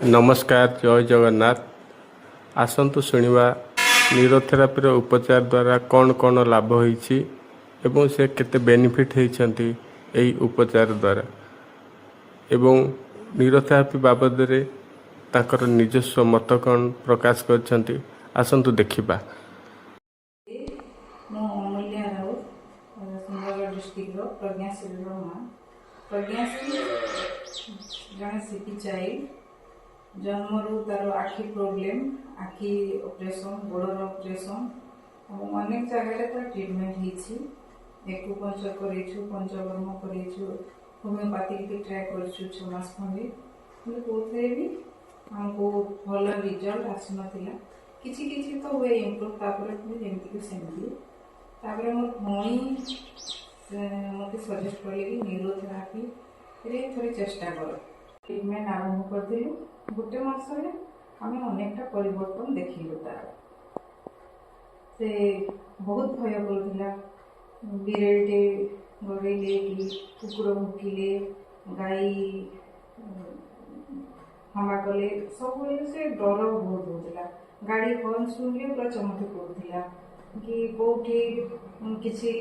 नमस्कार जय जगन्नाथ। आसतु शुणा न्यूरोथेरापी उपचार द्वारा कौन कौन लाभ होइछि एवं से केते बेनिफिट होइछंती एई उपचार द्वारा एवं न्यूरोथेरापी बाबद रे ताकर निजस्व मत कौन प्रकाश करछंती। आसतु देखिबा। मो अमूल्य राउत सुंदरगढ़ डिस्ट्रिक्ट प्रज्ञाशील माँ प्रज्ञाशील जन सिटी चाइल्ड जन्मरू तार आखि प्रोब्लेम आखि ऑपरेशन गोड़र ऑपरेशन अनेक जगह तार ट्रीटमेंट होती एक्यूपंक्चर करेछु पंचकर्म करेछु होमियोपैथिक भी ट्राए करेछु 6 मास खंडे कि कोथे भी हमको भल रिजल्ट आसी नथिला किछि किछि तो वे इम्प्रूव तापर जेमति कि सेमति तापर मोर भणी मते सजेस्ट करले कि न्यूरोथेरापी रे थोड़ी चेष्टा कर ट्रीटमेंट आरंभ कर दिलु गोटे मासरे आम अनेकटा परिवर्तन देखिलु तार से बहुत भय करुला बिरेटे गड़े कि कुकुर भुकिले गाई हमा कले सब से डर बहुत होता गाड़ी हॉर्न शुणिले पूरा चमकी पड़ूला कि कौटी किसी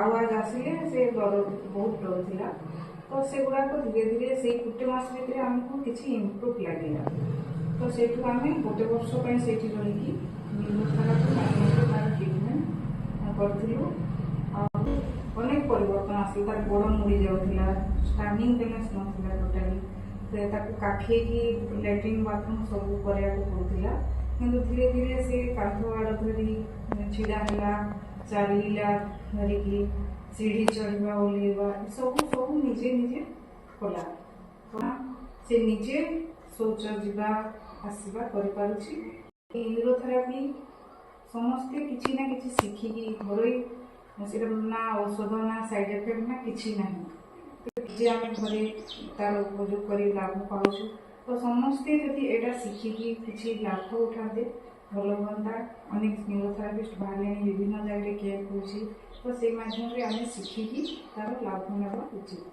आवाज आसिले से डर बहुत डरुला तो से गुड़ाक धीरे धीरे से गोटे मास भितर आमको किसी इम्प्रूव लगे तो से आम गोटे वर्ष से रही ट्रीटमेंट करूँ अनेक परिवर्तन आस तार गोड़ मुड़ी जाऊला स्टैंडिंग टेनेस ना टोटाली काखे की लैट्रिन बाथरूम सब करने पड़ूला कि धीरे धीरे से काठ आड़ धरी छिड़ा है चलला धरिकी सीढ़ी चढ़ा ओल्लैवा सब सब निजे निजे कला से निजे शौच जावा आसवा न्यूरोथेरापी समस्ते किसी ना कि शिखिकी घर ना औषध ना साइड इफेक्ट ना कि ना आम घरे तार उपयोग कर लाभ पाऊँ तो समस्ते जदि एटा शिखिकी किसी लाभ उठाते भल हाँ अनेक न्यूरोथेरापिस्ट बाहर विभिन्न जगह कैंप हो तो से माध्यम आम शिखिकी तार लाभ नेवा उचित।